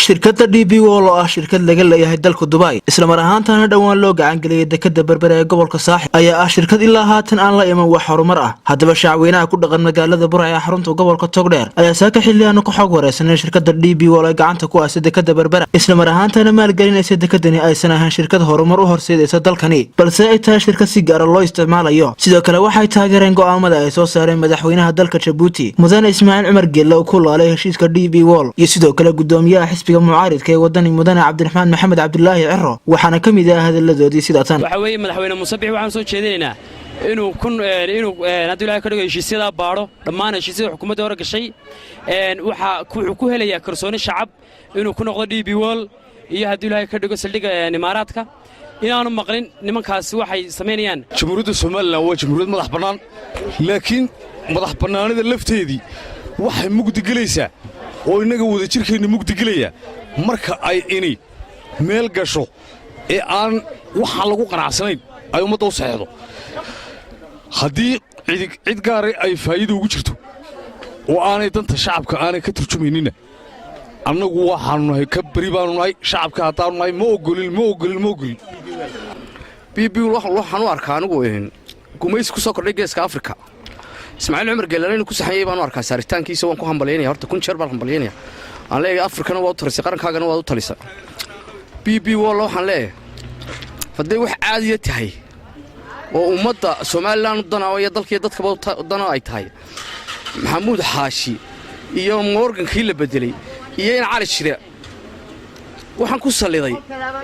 shirkadda DP World oo ah shirkad laga leeyahay dalka Dubai isla mar ahaantaana dhawaan loo gacan galiyay dekada Berbera ee gobolka Saaxil ayaa ah shirkad ilaa haatan aan la iman wax horumar ah hadaba shacweynaha ku dhaqan magaalada Burco ee xarunta gobolka Togdheer ayaa saaka xilliyan ku xog wareysanay shirkadda DP World ee gacanta ku haysa dekada Berbera isla mar ahaantaana maalgelinaysa dekadani aysan ahayn shirkad horumar u horseedaysa dalkani balse ay tahay shirkad si gaar ah loo isticmaalayo sidoo kale waxay taageereen go'aamada ay soo saareen madaxweynaha dalka Djibouti Mudane Ismaaciil Cumar Geelle oo ku laalay heshiiska DP World iyo sidoo kale gudoomiyaha xisbiga mucaaridka ee wadani Mudane Cabdiraxmaan Maxamed Cabdullaahi Ciro waxaana kamid ah hadaladoodii sida tan waxa weeye madaxweyne Musabbix waxaan soo jeedinaynaa inuu hadii Ilaahay ka dhigo heshiisyada baaro dhammaan heshiisyada xukuumadda hore gashay waxa ku helaya kalsooni shacab inuu ku noqdo DP World iyo hadii Ilaahay ka dhigo saldhigga Imaaraadka inaanu maqlin nimankaas waxay sameeyaan jamhuuriyadda Soomaaliland waa jamhuuriyad madax bannaan laakiin madax bannaanida lafteedii waxay mugdi galaysaa oo inaga wada jirkeena mugdi galaya marka ay ini meel gasho ee aan waxa lagu qanacsanayn ay ummadda u saxeedo haddii cid gaar ay faa'iido ugu jirto oo aanay danta shacabka aanay ka turjumaynina annagu waxaanu nahay ka bari baanu nahay shacabka haddaanu nahay ma ogolin DP waxaan u arkaa anigu gumaysi ku soo kordhay geeska Afrika Ismaaciil Cumar Geelle inuu ku saxayay baan u arkaa saaritaankiisa waan ku hambalyeynaya horta kun jeer baan hambalyeynaya aan leeyahay Afrikana waa u tarisay qarankaagana waa u talisay DP World waxaan leeyahay faday wax caadi tahay oo ummadda Soomaaliland danaw iyo dalkii dadka danaw ay tahay Maxamuud Xaashi iyo Morgan kii la bedelay iyo in Cali Shire waxaan ku saliday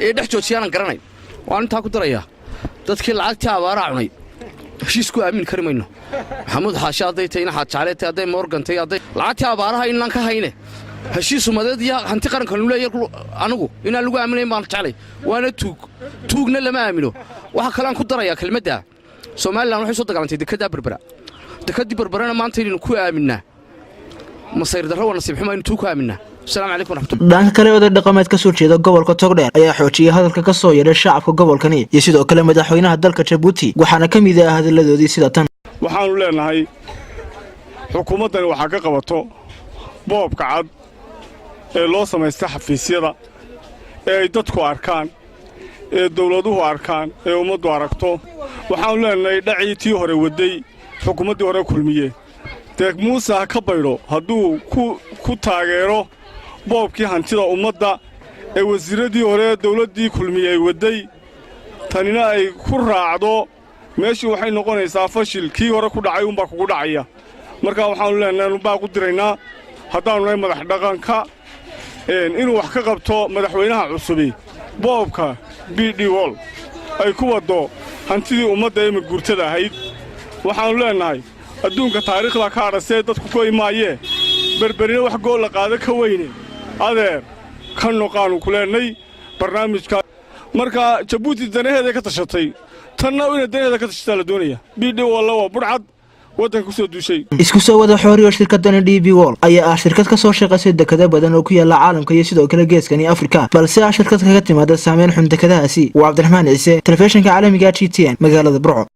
ee dhex joojiyaan garanay waan inta ku daraya dadkii lacagta abaara cunay heshiisku aamin kari mayno Maxamuud Xaashi aday tayna xaajaleetay aday Morgan tay aday lacagta abaaraha in lan ka hayne heshiis umadeed iyo hanti qaranka lu leeyahay anigu in lagu aaminay baan jeclay waana tuugna lama aamino waxa kale aan ku daraya kelmadda Soomaaliland waxay soo dagaalantay dekada Berbera dekadii Berberana maanta inuu ku aaminaa masayr darro wana nasiib xumo inuu ku aaminaa Assalamu alaykum warahmatullahi dhanka kale oo dhaqameed ka soo jeeda gobolka Togdheer ayaa xoojiyay hadalka ka soo yeedhay shacabka gobolkani iyo sidoo kale madaxweynaha dalka Djibouti waxaana kamid ah hadaladoodii sida tan waxaanu leenahay xukuumaddan waxa ka qabato boobka cad ee loo sameystay xafiisyada ee ay dadku arkaan ee dawladuhu arkaan ee ummaddu aragto waxaanu leenahay dhaciitii hore waday xukuumaddii hore kulmiye deeq Muuse ka bayro hadduu ku taageero boobkii hantida ummadda ee wasiiradii hore dawladdii kulmiyay waday tanina ay ku raacdo meeshii waxay noqonaysaa fashil kii hore ku dhacay unbaa kugu dhacaya marka waxaanu leenahay baa ku diraynaa haddaanu nahay madax dhaqanka inuu wax ka qabto madaxweynaha cusubi boobka DP World ay ku wado hantidii ummadda ee guurtada ahayd waxaanu leenahay adduunka taariikhda ka arasay dadku ku imaayee berberina wax gool la qaado ka weyne adeer kan noqaanu ku leenay barnaamijka marka Djibouti danaheeda ka tashatay tanna ina danaheeda ka tashataa la doonaya DP World waa burcad wadanka ku soo duushay isku soo wada xooriyo shirkaddan DP World ayaa ah shirkad ka soo shaqeysay dekada badan oo ku yaala caalamka iyo sidoo kale geeskani Afrika balse ah shirkad kaga timaada saameyn xun dekadahaasi waa Cabdiraxmaan Ciise telefishinka caalamiga GTN magaalada Burco